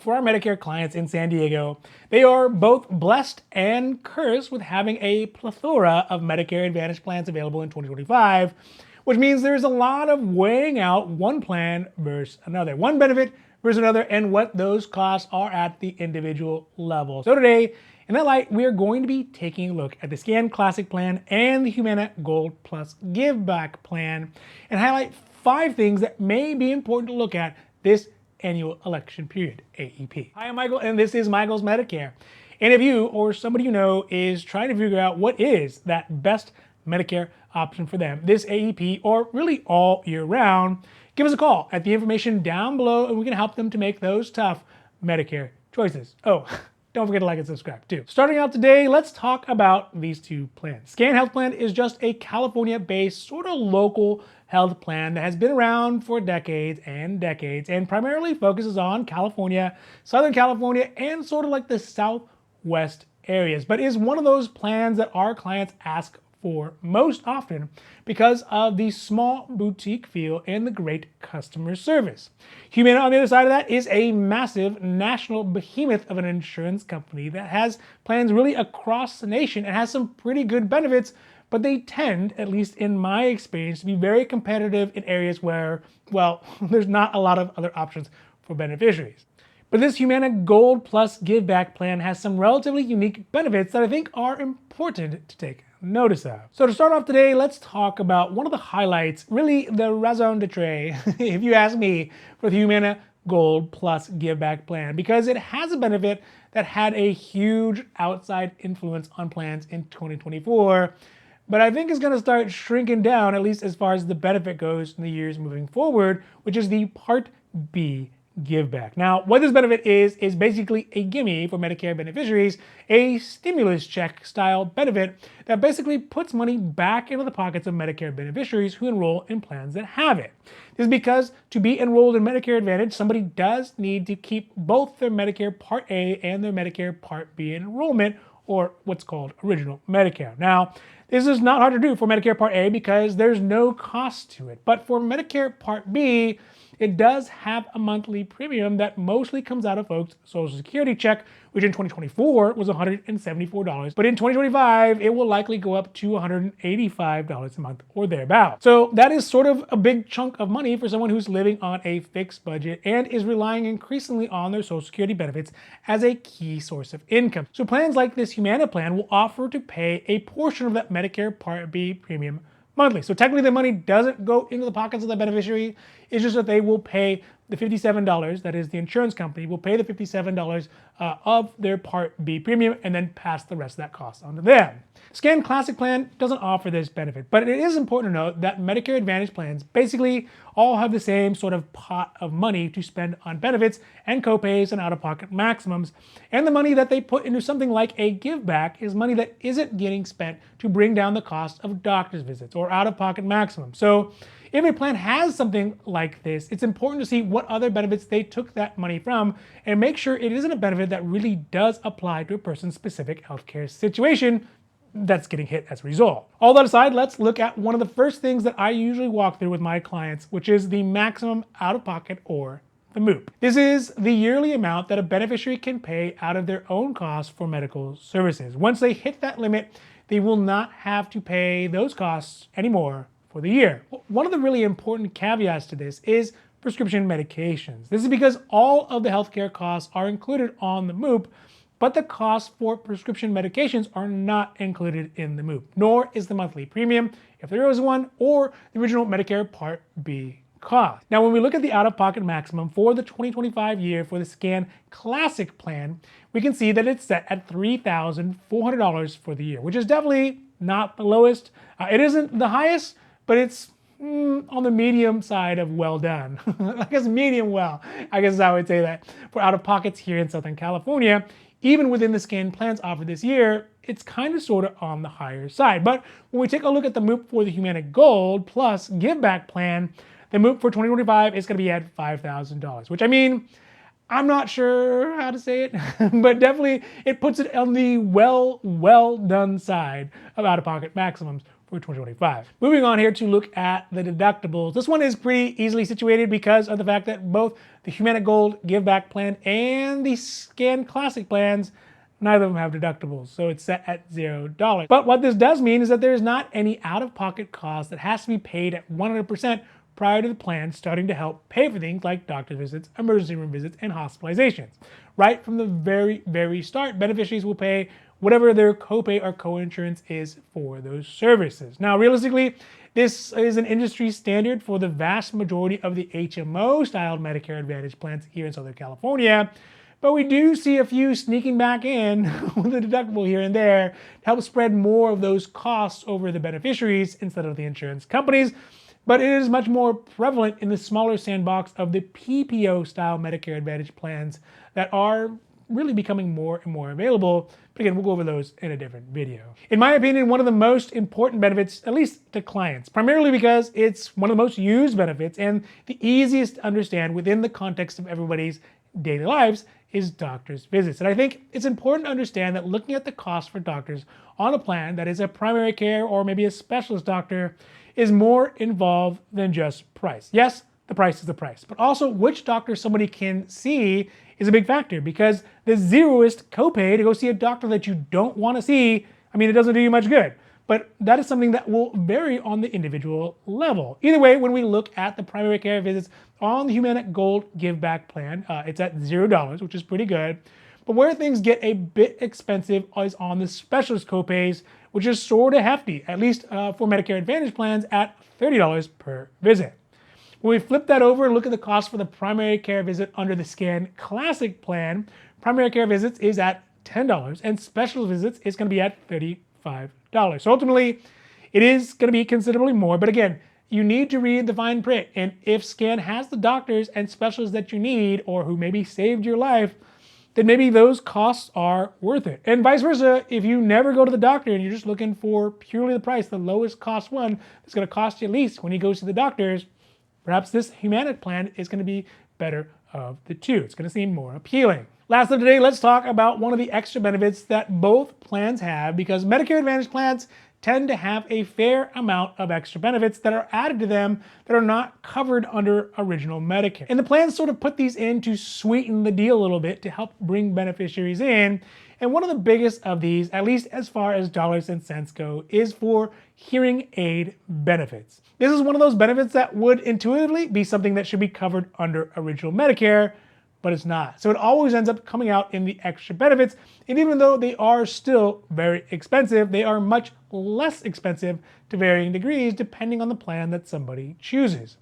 for our Medicare clients in San Diego, they are both blessed and cursed with having a plethora of Medicare Advantage plans available in 2025, which means there's a lot of weighing out one plan versus another, one benefit versus another, and what those costs are at the individual level. So today, in that light, we are going to be taking a look at the Scan Classic plan and the Humana Gold Plus Give Back plan and highlight 5 things that may be important to look at this annual election period, AEP. Hi, I'm Michael, and this is Michael's Medicare. And if you or somebody you know is trying to figure out what is that best Medicare option for them this AEP or really all year round, give us a call at the information down below and we can help them to make those tough Medicare choices. Oh, don't forget to like and subscribe too. Starting out today, let's talk about these 2 plans. Scan Health Plan is just a California-based sort of local health plan that has been around for decades and primarily focuses on California, Southern California, and sort of like the Southwest areas, but is one of those plans that our clients ask for most often because of the small boutique feel and the great customer service. Humana, on the other side of that, is a massive national behemoth of an insurance company that has plans really across the nation and has some pretty good benefits, but they tend, at least in my experience, to be very competitive in areas where, well, there's not a lot of other options for beneficiaries. But this Humana Gold Plus Give Back plan has some relatively unique benefits that I think are important to take notice of. So to start off today, let's talk about one of the highlights, really the raison d'etre, if you ask me, for the Humana Gold Plus Give Back plan, because it has a benefit that had a huge outside influence on plans in 2024, but I think is going to start shrinking down, at least as far as the benefit goes in the years moving forward, which is the Part B Give Back. Now, what this benefit is basically a gimme for Medicare beneficiaries, a stimulus check style benefit that basically puts money back into the pockets of Medicare beneficiaries who enroll in plans that have it. This is because to be enrolled in Medicare Advantage, somebody does need to keep both their Medicare Part A and their Medicare Part B enrollment, or what's called original Medicare. Now, this is not hard to do for Medicare Part A because there's no cost to it, but for Medicare Part B, it does have a monthly premium that mostly comes out of folks' Social Security check, which in 2024 was $174, but in 2025, it will likely go up to $185 a month or thereabouts. So that is sort of a big chunk of money for someone who's living on a fixed budget and is relying increasingly on their Social Security benefits as a key source of income. So plans like this Humana plan will offer to pay a portion of that Medicare Part B premium monthly. So technically the money doesn't go into the pockets of the beneficiary. It's just that they will pay the $57, that is the insurance company, will pay the $57 of their Part B premium and then pass the rest of that cost on to them. Scan Classic plan doesn't offer this benefit, but it is important to note that Medicare Advantage plans basically all have the same sort of pot of money to spend on benefits and copays and out-of-pocket maximums, and the money that they put into something like a give back is money that isn't getting spent to bring down the cost of doctor's visits or out-of-pocket maximums. So if a plan has something like this, it's important to see what other benefits they took that money from and make sure it isn't a benefit that really does apply to a person's specific healthcare situation that's getting hit as a result. All that aside, let's look at one of the first things that I usually walk through with my clients, which is the maximum out-of-pocket or the MOOP. This is the yearly amount that a beneficiary can pay out of their own costs for medical services. Once they hit that limit, they will not have to pay those costs anymore for the year. One of the really important caveats to this is prescription medications. This is because all of the healthcare costs are included on the MOOP, but the costs for prescription medications are not included in the MOOP, nor is the monthly premium, if there is one, or the original Medicare Part B cost. Now, when we look at the out-of-pocket maximum for the 2025 year for the Scan Classic plan, we can see that it's set at $3,400 for the year, which is definitely not the lowest. It isn't the highest, but it's on the medium side of well done. I guess medium well, I guess is how I would say that. For out-of-pockets here in Southern California, even within the Scan plans offered this year, it's kind of sort of on the higher side. But when we take a look at the MOOP for the Humana Gold Plus Give Back plan, the MOOP for 2025 is going to be at $5,000, which I mean, I'm not sure how to say it, but definitely it puts it on the well done side of out-of-pocket maximums for 2025. Moving on here to look at the deductibles. This one is pretty easily situated because of the fact that both the Humana Gold Give Back plan and the Scan Classic plans, neither of them have deductibles, so it's set at $0. But what this does mean is that there's not any out-of-pocket cost that has to be paid at 100% prior to the plan starting to help pay for things like doctor visits, emergency room visits, and hospitalizations. Right from the very start, beneficiaries will pay whatever their copay or coinsurance is for those services. Now, realistically, this is an industry standard for the vast majority of the HMO-styled Medicare Advantage plans here in Southern California, but we do see a few sneaking back in with a deductible here and there to help spread more of those costs over the beneficiaries instead of the insurance companies. But it is much more prevalent in the smaller sandbox of the PPO-style Medicare Advantage plans that are really becoming more and more available. But again, we'll go over those in a different video. In my opinion, one of the most important benefits, at least to clients, primarily because it's one of the most used benefits and the easiest to understand within the context of everybody's daily lives, is doctor's visits. And I think it's important to understand that looking at the cost for doctors on a plan that is a primary care or maybe a specialist doctor is more involved than just price. Yes, the price is the price, but also which doctor somebody can see is a big factor, because the zeroist copay to go see a doctor that you don't want to see, I mean, it doesn't do you much good. But that is something that will vary on the individual level. Either way, when we look at the primary care visits on the Humana Gold Give Back plan, it's at $0, which is pretty good. But where things get a bit expensive is on the specialist copays, which is sort of hefty, at least for Medicare Advantage plans at $30 per visit. When we flip that over and look at the cost for the primary care visit under the Scan Classic plan, primary care visits is at $10 and specialist visits is going to be at $35. So ultimately, it is going to be considerably more, but again, you need to read the fine print, and if Scan has the doctors and specialists that you need or who maybe saved your life, then maybe those costs are worth it. And vice versa, if you never go to the doctor and you're just looking for purely the price, the lowest cost one that's going to cost you least when you go to the doctors, perhaps this Humana plan is going to be better of the two. It's going to seem more appealing. Last of today, let's talk about one of the extra benefits that both plans have, because Medicare Advantage plans tend to have a fair amount of extra benefits that are added to them that are not covered under original Medicare. And the plans sort of put these in to sweeten the deal a little bit to help bring beneficiaries in. And one of the biggest of these, at least as far as dollars and cents go, is for hearing aid benefits. This is one of those benefits that would intuitively be something that should be covered under original Medicare, but it's not. So it always ends up coming out in the extra benefits. And even though they are still very expensive, they are much less expensive to varying degrees depending on the plan that somebody chooses.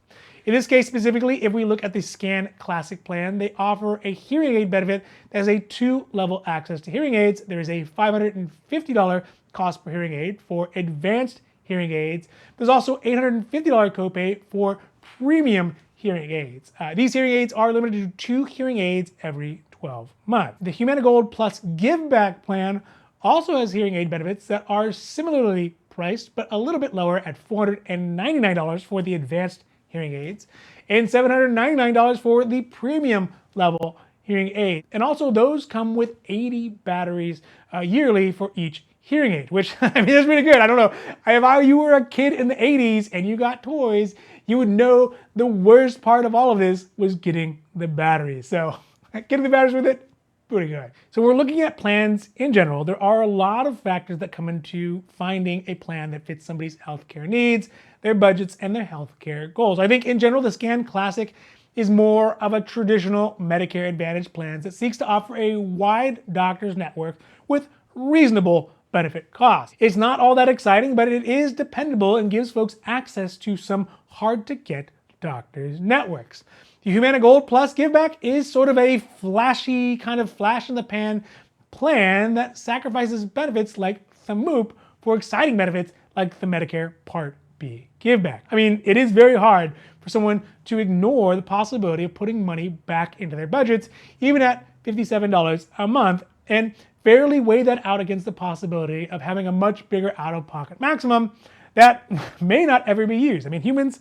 In this case specifically, if we look at the Scan Classic plan, they offer a hearing aid benefit that has a 2-level access to hearing aids. There is a $550 cost per hearing aid for advanced hearing aids. There's also $850 copay for premium hearing aids. These hearing aids are limited to 2 hearing aids every 12 months. The Humana Gold Plus Give Back plan also has hearing aid benefits that are similarly priced, but a little bit lower at $499 for the advanced hearing aids and $799 for the premium level hearing aid. And also those come with 80 batteries yearly for each hearing aid, which I mean, that's pretty good. I don't know. If you were a kid in the 80s and you got toys, you would know the worst part of all of this was getting the batteries. So getting the batteries with it, pretty good. So we're looking at plans in general. There are a lot of factors that come into finding a plan that fits somebody's healthcare needs, their budgets, and their healthcare goals. I think in general, the Scan Classic is more of a traditional Medicare Advantage plan that seeks to offer a wide doctor's network with reasonable benefit costs. It's not all that exciting, but it is dependable and gives folks access to some hard-to-get doctors' networks. The Humana Gold Plus Give Back is sort of a flashy, kind of flash-in-the-pan plan that sacrifices benefits like the MOOP for exciting benefits like the Medicare Part B Give Back. I mean, it is very hard for someone to ignore the possibility of putting money back into their budgets, even at $57 a month, and fairly weigh that out against the possibility of having a much bigger out-of-pocket maximum that may not ever be used. I mean, humans,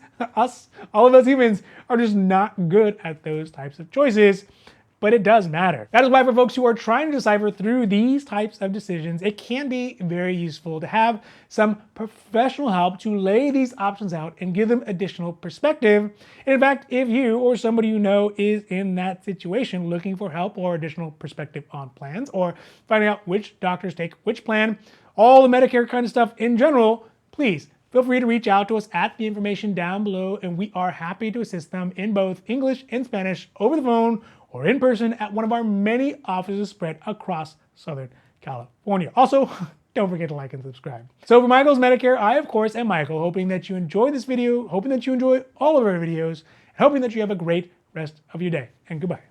all of us humans, are just not good at those types of choices. but it does matter. That is why for folks who are trying to decipher through these types of decisions, it can be very useful to have some professional help to lay these options out and give them additional perspective. And in fact, if you or somebody you know is in that situation looking for help or additional perspective on plans, or finding out which doctors take which plan, all the Medicare kind of stuff in general, please feel free to reach out to us at the information down below, and we are happy to assist them in both English and Spanish over the phone or in person at one of our many offices spread across Southern California. Also, don't forget to like and subscribe. So for Michael's Medicare, I of course am Michael, hoping that you enjoyed this video, hoping that you enjoy all of our videos, and hoping that you have a great rest of your day. And goodbye.